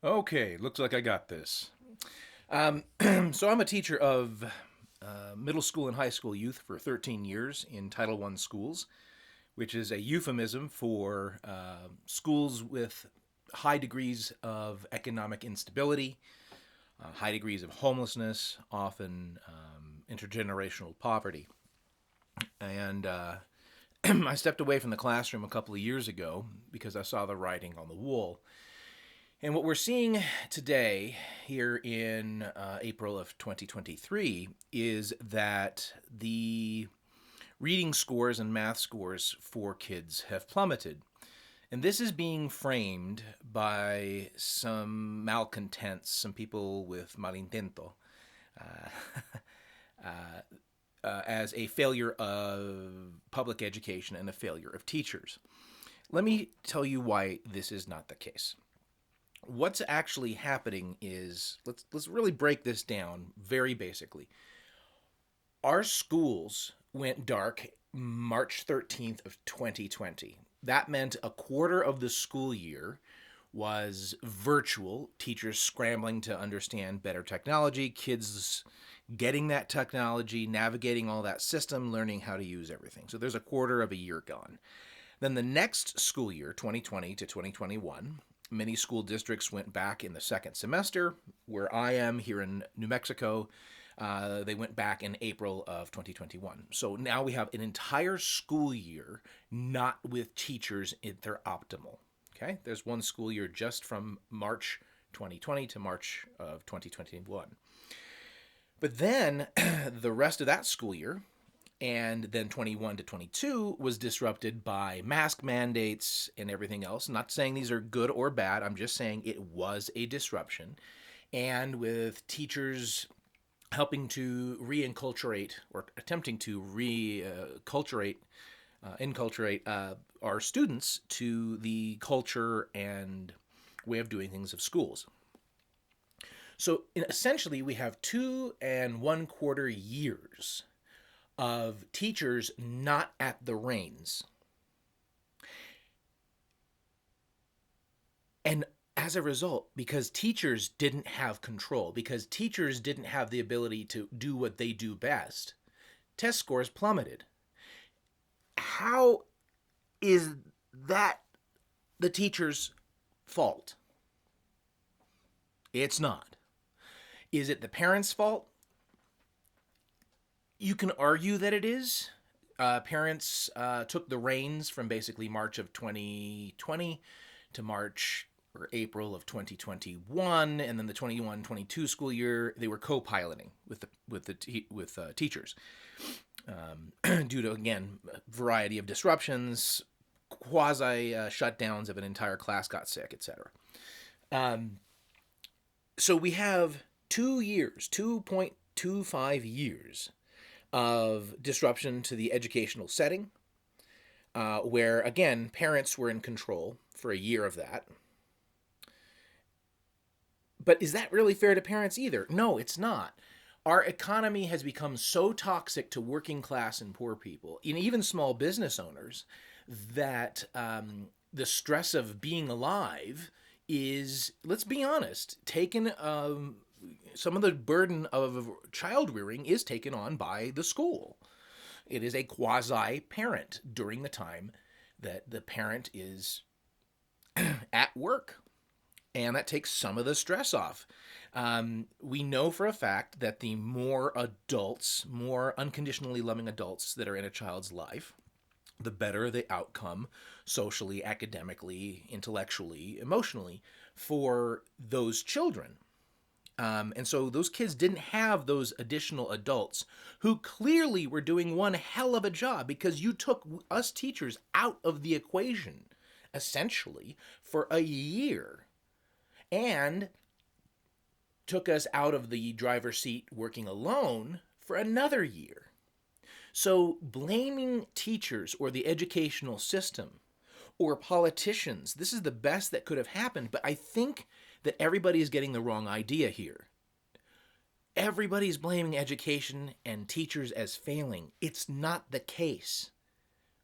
Okay, looks like I got this. So I'm a teacher of middle school and high school youth for 13 years in Title I schools, which is a euphemism for schools with high degrees of economic instability, high degrees of homelessness, often intergenerational poverty. And I stepped away from the classroom a couple of years ago because I saw the writing on the wall. And what we're seeing today, here in April of 2023, is that the reading scores and math scores for kids have plummeted. And this is being framed by some malcontents, some people with malintento, as a failure of public education and a failure of teachers. Let me tell you why this is not the case. What's actually happening is let's really break this down very basically. Our schools went dark March 13th of 2020. That meant a quarter of the school year was virtual, teachers scrambling to understand better technology, kids getting that technology, navigating all that system, learning how to use everything. So there's a quarter of a year gone. Then the next school year, 2020 to 2021, many school districts went back in the second semester. Where I am here in New Mexico, they went back in April of 2021. So now we have an entire school year not with teachers at their optimal. Okay, there's one school year just from March 2020 to March of 2021. But then the rest of that school year, and then 21 to 22 was disrupted by mask mandates and everything else. I'm not saying these are good or bad. I'm just saying it was a disruption. And with teachers helping to reinculturate or attempting to inculturate our students to the culture and way of doing things of schools. So essentially, we have 2.25 years of teachers not at the reins. And as a result, because teachers didn't have control, because teachers didn't have the ability to do what they do best, test scores plummeted. How is that the teacher's fault? It's not. Is it the parents' fault? You can argue that it is. Parents took the reins from basically March of 2020 to March or April of 2021, and then the 21-22 school year they were co-piloting with teachers due to again a variety of disruptions, quasi shutdowns of an entire class got sick, etc. So we have 2 years, 2.25 years of disruption to the educational setting, where, again, parents were in control for a year of that. But is that really fair to parents either? No, it's not. Our economy has become so toxic to working class and poor people, and even small business owners, that the stress of being alive is, let's be honest, taken some of the burden of child rearing is taken on by the school. It is a quasi parent during the time that the parent is at work. And that takes some of the stress off. We know for a fact that the more adults, more unconditionally loving adults that are in a child's life, the better the outcome socially, academically, intellectually, emotionally for those children. And so those kids didn't have those additional adults who clearly were doing one hell of a job because you took us teachers out of the equation, essentially, for a year and took us out of the driver's seat working alone for another year. So blaming teachers or the educational system or politicians, this is the best that could have happened, but I think that everybody is getting the wrong idea here. Everybody's blaming education and teachers as failing. It's not the case.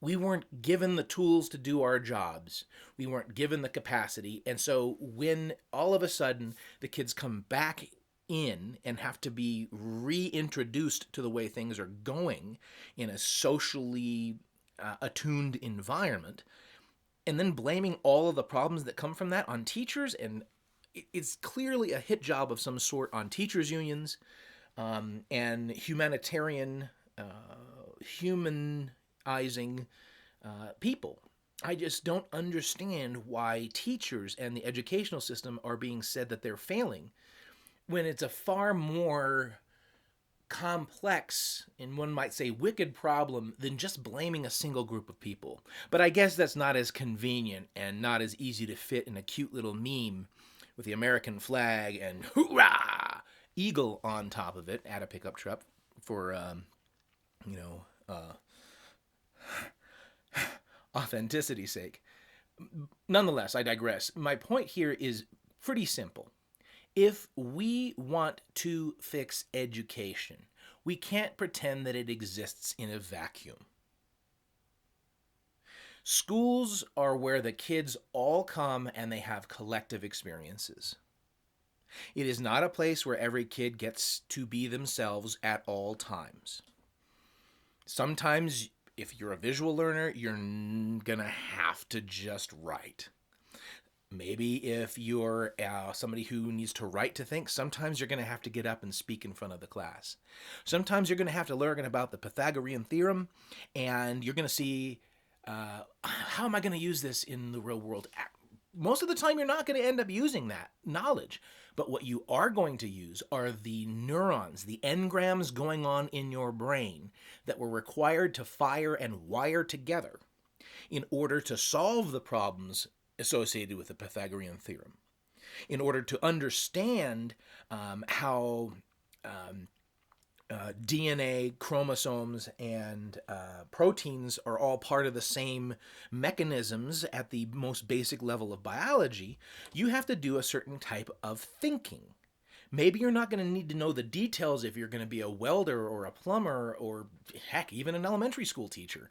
We weren't given the tools to do our jobs. We weren't given the capacity. And so when all of a sudden the kids come back in and have to be reintroduced to the way things are going in a socially attuned environment, and then blaming all of the problems that come from that on teachers, and it's clearly a hit job of some sort on teachers' unions and humanitarian, humanizing people. I just don't understand why teachers and the educational system are being said that they're failing when it's a far more complex and one might say wicked problem than just blaming a single group of people. But I guess that's not as convenient and not as easy to fit in a cute little meme with the American flag and hoorah eagle on top of it at a pickup truck for you know authenticity's sake. Nonetheless, I digress. My point here is pretty simple. If we want to fix education, we can't pretend that it exists in a vacuum. Schools are where the kids all come and they have collective experiences. It is not a place where every kid gets to be themselves at all times. Sometimes, if you're a visual learner, you're gonna have to just write. Maybe if you're somebody who needs to write to think, sometimes you're going to have to get up and speak in front of the class. Sometimes you're going to have to learn about the Pythagorean theorem, and you're going to see, how am I going to use this in the real world? Most of the time, you're not going to end up using that knowledge. But what you are going to use are the neurons, the engrams going on in your brain that were required to fire and wire together in order to solve the problems associated with the Pythagorean theorem. In order to understand how DNA, chromosomes, and proteins are all part of the same mechanisms at the most basic level of biology, you have to do a certain type of thinking. Maybe you're not going to need to know the details if you're going to be a welder or a plumber or, heck, even an elementary school teacher.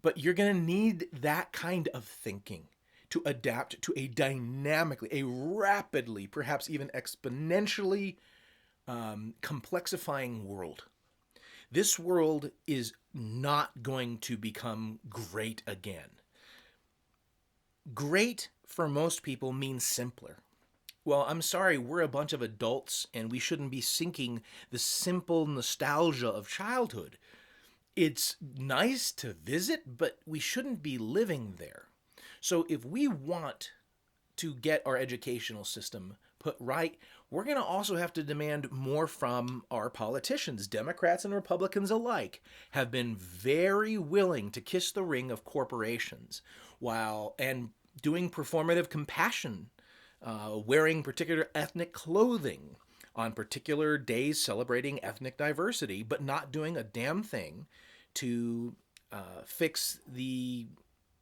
But you're going to need that kind of thinking to adapt to a dynamically, a rapidly, perhaps even exponentially complexifying world. This world is not going to become great again. Great for most people means simpler. Well, I'm sorry, we're a bunch of adults and we shouldn't be sinking the simple nostalgia of childhood. It's nice to visit, but we shouldn't be living there. So if we want to get our educational system put right, we're going to also have to demand more from our politicians. Democrats and Republicans alike have been very willing to kiss the ring of corporations and doing performative compassion, wearing particular ethnic clothing on particular days celebrating ethnic diversity, but not doing a damn thing to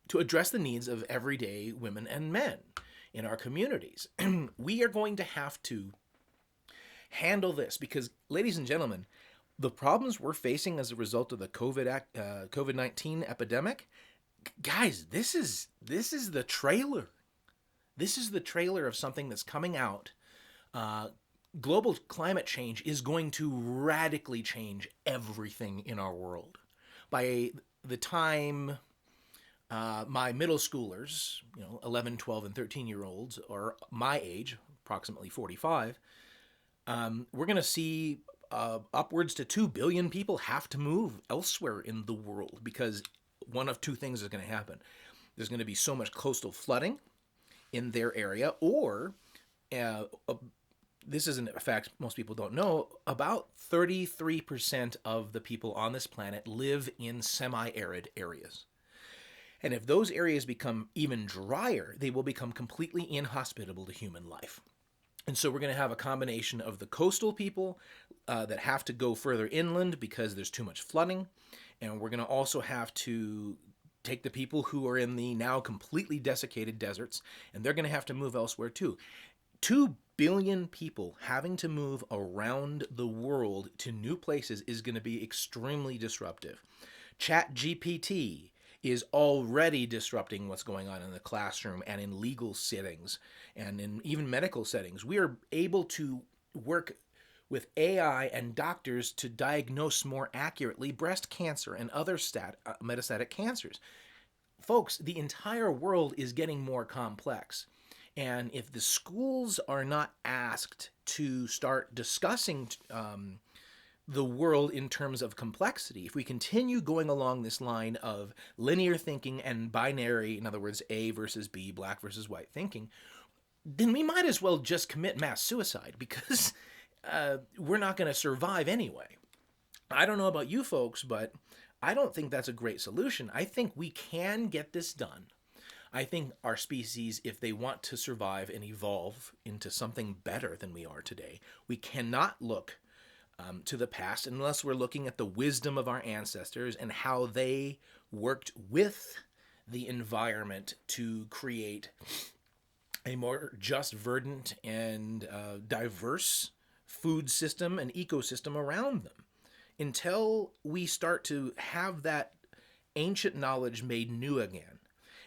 to address the needs of everyday women and men in our communities. We are going to have to handle this because, ladies and gentlemen, the problems we're facing as a result of the COVID-19 epidemic, guys, this is the trailer. This is the trailer of something that's coming out. Global climate change is going to radically change everything in our world. By the time my middle schoolers, 11, 12, and 13-year-olds, are my age, approximately 45, we're going to see upwards to 2 billion people have to move elsewhere in the world because one of two things is going to happen. There's going to be so much coastal flooding in their area, or this isn't a fact most people don't know, about 33% of the people on this planet live in semi-arid areas. And if those areas become even drier, they will become completely inhospitable to human life. And so we're going to have a combination of the coastal people that have to go further inland because there's too much flooding. And we're going to also have to take the people who are in the now completely desiccated deserts, and they're going to have to move elsewhere too. 2 billion people having to move around the world to new places is going to be extremely disruptive. Chat GPT is already disrupting what's going on in the classroom and in legal settings and in even medical settings. We are able to work with AI and doctors to diagnose more accurately breast cancer and other metastatic cancers. Folks, the entire world is getting more complex. And if the schools are not asked to start discussing the world in terms of complexity, if we continue going along this line of linear thinking and binary, in other words, A versus B, black versus white thinking, then we might as well just commit mass suicide because we're not going to survive anyway. I don't know about you folks, but I don't think that's a great solution. I think we can get this done. I think our species, if they want to survive and evolve into something better than we are today, we cannot look to the past unless we're looking at the wisdom of our ancestors and how they worked with the environment to create a more just, verdant, and diverse food system and ecosystem around them. Until we start to have that ancient knowledge made new again,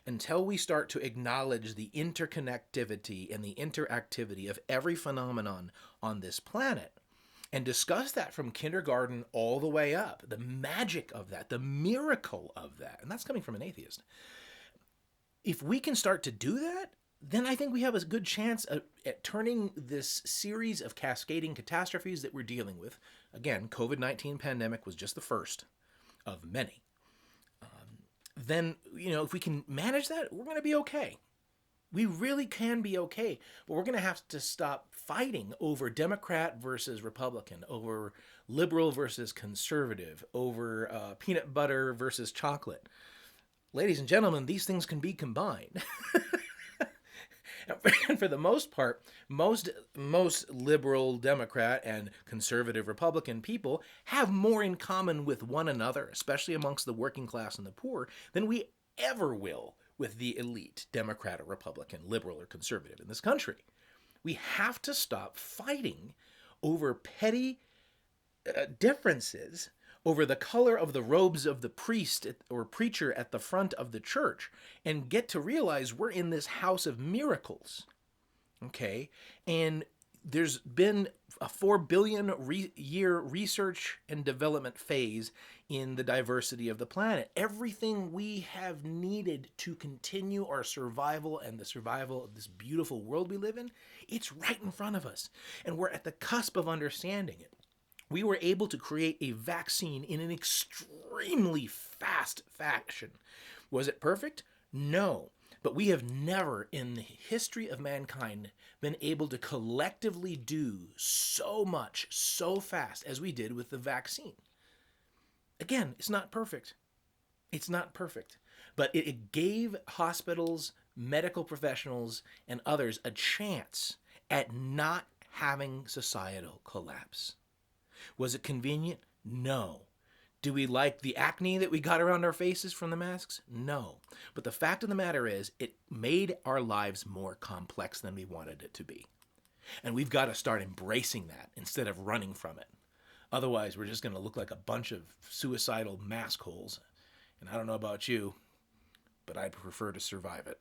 until we start to acknowledge the interconnectivity and the interactivity of every phenomenon on this planet, and discuss that from kindergarten all the way up, the magic of that, the miracle of that, and that's coming from an atheist. If we can start to do that, then I think we have a good chance at turning this series of cascading catastrophes that we're dealing with. Again, COVID-19 pandemic was just the first of many. Then, if we can manage that, we're going to be okay. We really can be okay. But we're going to have to stop fighting over Democrat versus Republican, over liberal versus conservative, over peanut butter versus chocolate. Ladies and gentlemen, these things can be combined. And for the most part, most liberal Democrat and conservative Republican people have more in common with one another, especially amongst the working class and the poor, than we ever will with the elite, Democrat or Republican, liberal or conservative in this country. We have to stop fighting over petty differences over the color of the robes of the priest or preacher at the front of the church and get to realize we're in this house of miracles. Okay? And there's been a 4 billion year research and development phase in the diversity of the planet. Everything we have needed to continue our survival and the survival of this beautiful world we live in, it's right in front of us. And we're at the cusp of understanding it. We were able to create a vaccine in an extremely fast fashion. Was it perfect? No. But we have never in the history of mankind been able to collectively do so much so fast as we did with the vaccine. Again, it's not perfect. It's not perfect. But it gave hospitals, medical professionals, and others a chance at not having societal collapse. Was it convenient? No. Do we like the acne that we got around our faces from the masks? No. But the fact of the matter is, it made our lives more complex than we wanted it to be. And we've got to start embracing that instead of running from it. Otherwise, we're just going to look like a bunch of suicidal mask holes. And I don't know about you, but I prefer to survive it.